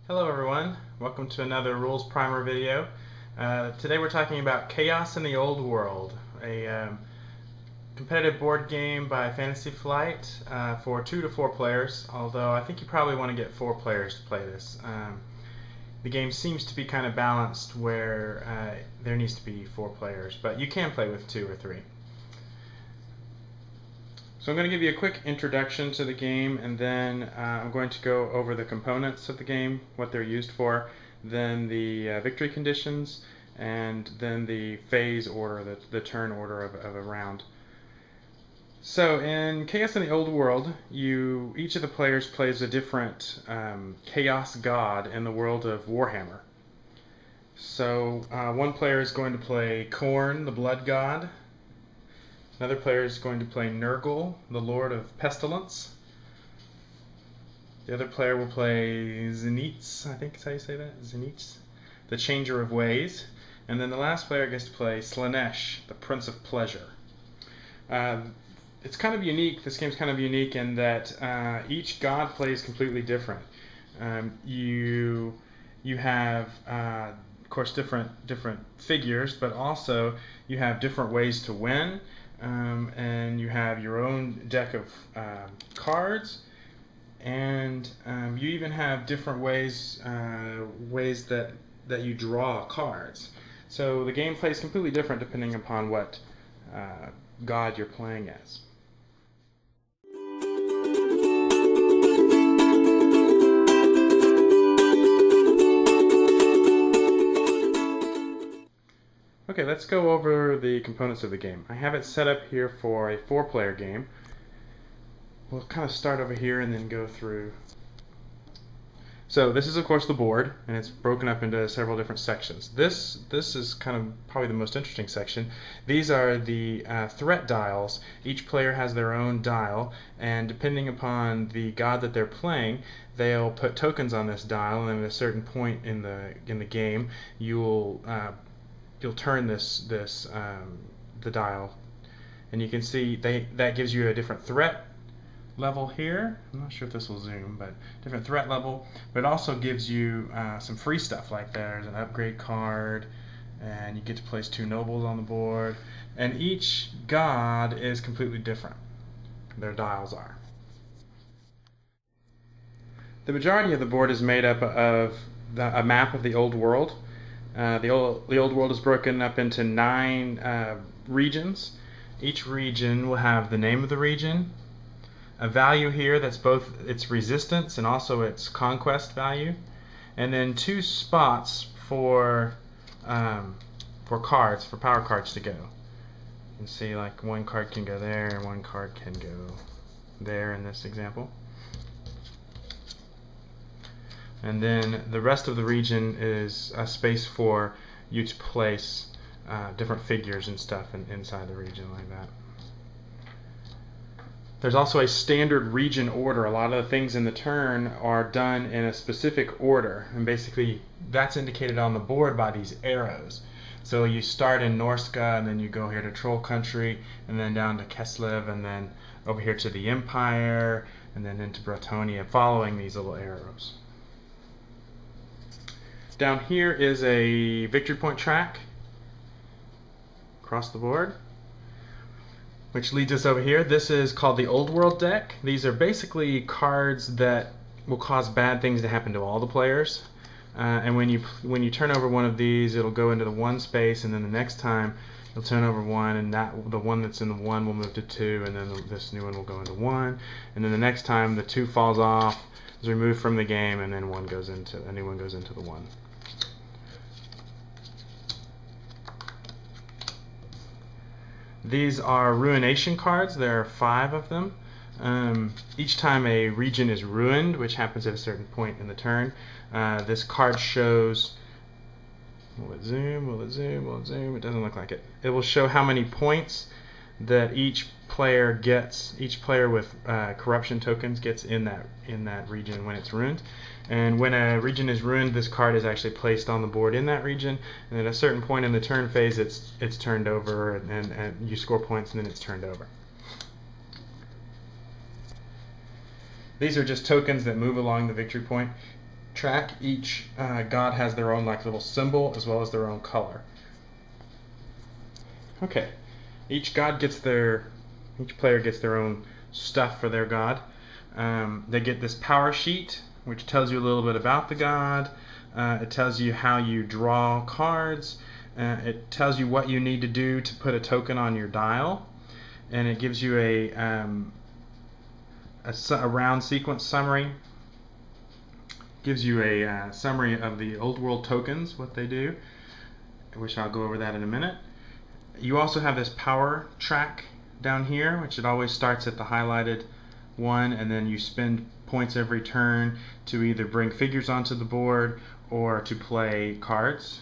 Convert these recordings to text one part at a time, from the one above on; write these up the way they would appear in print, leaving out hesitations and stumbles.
Hello everyone, welcome to another Rules Primer video. Today we're talking about Chaos in the Old World, a competitive board game by Fantasy Flight for 2 to 4 players, although I think you probably want to get 4 players to play this. The game seems to be kind of balanced where there needs to be 4 players, but you can play with 2 or 3. So I'm going to give you a quick introduction to the game, and then I'm going to go over the components of the game, what they're used for, then the victory conditions, and then the phase order, the turn order of a round. So in Chaos in the Old World, each of the players plays a different chaos god in the world of Warhammer. So one player is going to play Khorne, the blood god. Another player is going to play Nurgle, the Lord of Pestilence. The other player will play Tzeentch, I think is how you say that, Tzeentch, the Changer of Ways. And then the last player gets to play Slaanesh, the Prince of Pleasure. It's kind of unique, this game's kind of unique in that each god plays completely different. You have, of course, different figures, but also you have different ways to win. And you have your own deck of cards, and you even have different ways that you draw cards. So the game plays completely different depending upon what god you're playing as. Okay, let's go over the components of the game. I have it set up here for a 4-player game. We'll kind of start over here and then go through. So this is of course the board, and it's broken up into several different sections. This is kind of probably the most interesting section. These are the threat dials. Each player has their own dial, and depending upon the god that they're playing, they'll put tokens on this dial, and at a certain point in the game, you'll turn the dial, and you can see that gives you a different threat level here. I'm not sure if this will zoom, but different threat level. But it also gives you some free stuff, like there's an upgrade card, and you get to place 2 nobles on the board. And each god is completely different. Their dials are. The majority of the board is made up of a map of the old world. The old world is broken up into 9 regions. Each region will have the name of the region, a value here that's both its resistance and also its conquest value, and then 2 spots for cards, for power cards to go. You can see like one card can go there and one card can go there in this example. And then the rest of the region is a space for you to place different figures and stuff inside the region like that. There's also a standard region order. A lot of the things in the turn are done in a specific order, and basically that's indicated on the board by these arrows. So you start in Norsca, and then you go here to Troll Country, and then down to Keslev, and then over here to the Empire, and then into Bretonnia, following these little arrows. Down here is a victory point track across the board, which leads us over here. This is called the Old World deck. These are basically cards that will cause bad things to happen to all the players. And when you turn over one of these, it'll go into the 1 space, and then the next time you'll turn over 1, and the one that's in the 1 will move to 2, and then this new one will go into 1, and then the next time the 2 falls off, is removed from the game, and then a new one goes into the 1. These are ruination cards. There are 5 of them. Each time a region is ruined, which happens at a certain point in the turn, this card shows. Will it zoom? Will it zoom? Will it zoom? It doesn't look like it. It will show how many points that each player gets. Each player with corruption tokens gets in that region when it's ruined. And when a region is ruined, this card is actually placed on the board in that region, and at a certain point in the turn phase, it's turned over, and you score points, and then it's turned over. These are just tokens that move along the victory point. track, each god has their own like little symbol as well as their own color. Okay, each player gets their own stuff for their god. They get this power sheet, which tells you a little bit about the god. It tells you how you draw cards. It tells you what you need to do to put a token on your dial, and it gives you a round sequence summary. Gives you a summary of the old world tokens, what they do, which I'll go over that in a minute. You also have this power track down here, which it always starts at the highlighted one, and then you spend points every turn to either bring figures onto the board or to play cards.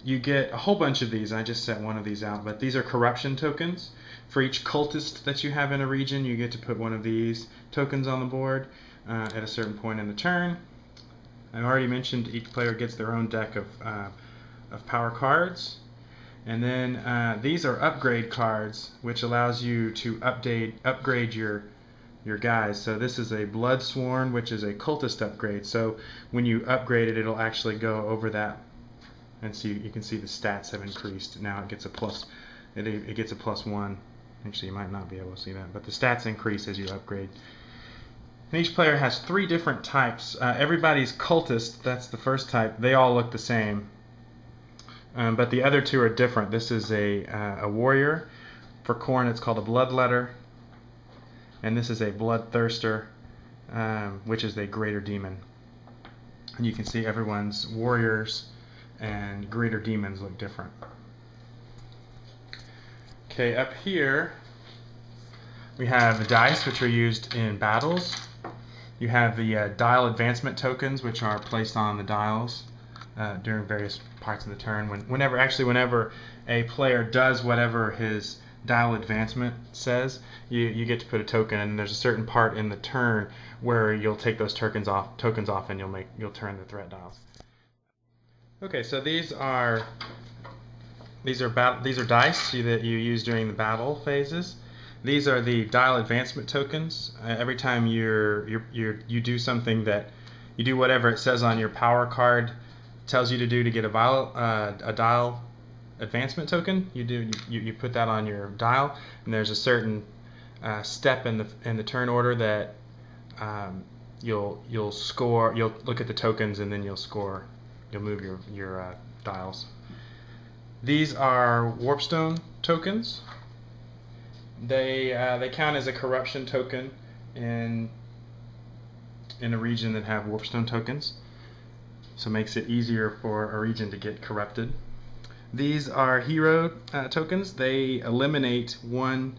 You get a whole bunch of these. I just set one of these out, but these are corruption tokens. For each cultist that you have in a region, you get to put one of these tokens on the board at a certain point in the turn. I already mentioned each player gets their own deck of power cards. And then these are upgrade cards, which allows you to upgrade your guys. So this is a Bloodsworn, which is a cultist upgrade. So when you upgrade it, it'll actually go over that, and see you can see the stats have increased. Now it gets a plus. It gets a +1. Actually, you might not be able to see that, but the stats increase as you upgrade. And each player has 3 different types. Everybody's cultist, that's the first type. They all look the same. But the other 2 are different. This is a warrior. For Khorne, it's called a bloodletter. And this is a bloodthirster, which is a greater demon. And you can see everyone's warriors and greater demons look different. Okay, up here we have the dice, which are used in battles. You have the dial advancement tokens, which are placed on the dials during various parts of the turn. Whenever a player does whatever his dial advancement says, you get to put a token, and there's a certain part in the turn where you'll take those tokens off, and you'll turn the threat dials. Okay, so these are dice that you use during the battle phases. These are the dial advancement tokens. Every time you do something that you do whatever it says on your power card tells you to do to get a dial advancement token, you put that on your dial, and there's a certain step in the turn order that you'll score. You'll look at the tokens, and then you'll score. You'll move your dials. These are Warpstone tokens. They count as a corruption token in a region that have Warpstone tokens, so it makes it easier for a region to get corrupted. These are hero tokens. They eliminate one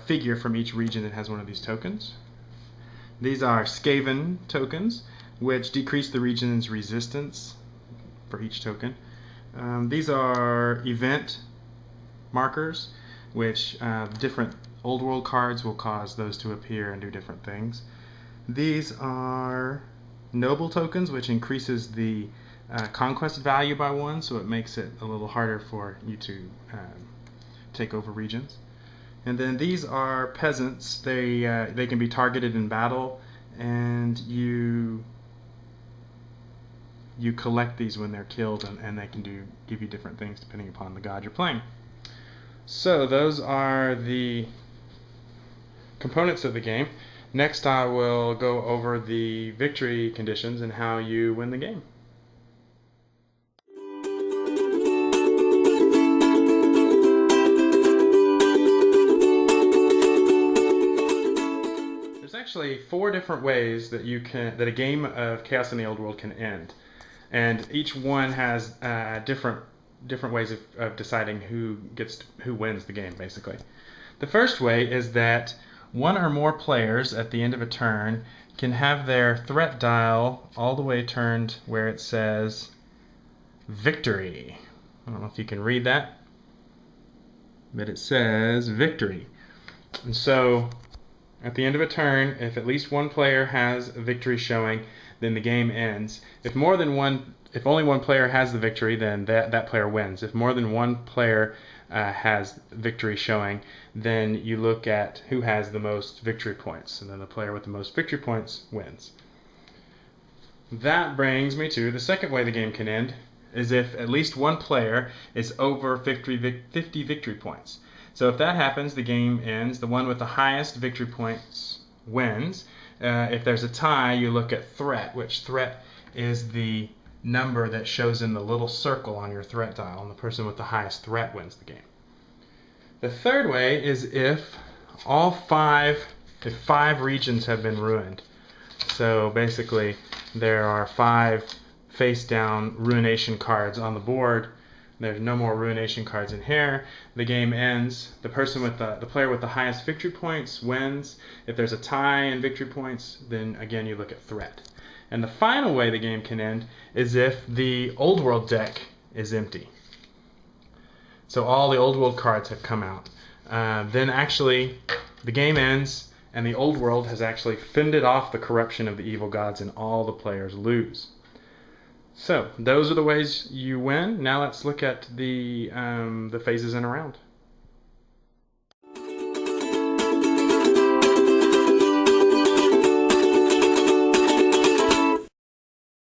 figure from each region that has one of these tokens. These are Skaven tokens, which decrease the region's resistance for each token. These are event markers, which different old world cards will cause those to appear and do different things. These are noble tokens, which increases the conquest value by 1, so it makes it a little harder for you to take over regions. And then these are peasants. They can be targeted in battle, and you collect these when they're killed, and they can give you different things depending upon the god you're playing. So those are the components of the game. Next I will go over the victory conditions and how you win the game. There's actually 4 different ways that a game of Chaos in the Old World can end. And each one has different ways of deciding who wins the game, basically. The first way is that one or more players at the end of a turn can have their threat dial all the way turned where it says victory. I don't know if you can read that, but it says victory. And so at the end of a turn, if at least one player has a victory showing, then the game ends. If only one player has the victory, then that player wins. If more than one player has victory showing, then you look at who has the most victory points, and then the player with the most victory points wins. That brings me to the second way the game can end, is if at least one player is over 50 victory points. So if that happens, the game ends. The one with the highest victory points wins. If there's a tie, you look at threat, which threat is the number that shows in the little circle on your threat dial, and the person with the highest threat wins the game. The third way is if five regions have been ruined. So basically, there are 5 face-down ruination cards on the board. There's no more ruination cards in here. The game ends. The player with the highest victory points wins. If there's a tie in victory points, then again you look at threat. And the final way the game can end is if the Old World deck is empty. So all the Old World cards have come out. Then actually the game ends, and the Old World has actually fended off the corruption of the evil gods, and all the players lose. So those are the ways you win. Now let's look at the phases in a round.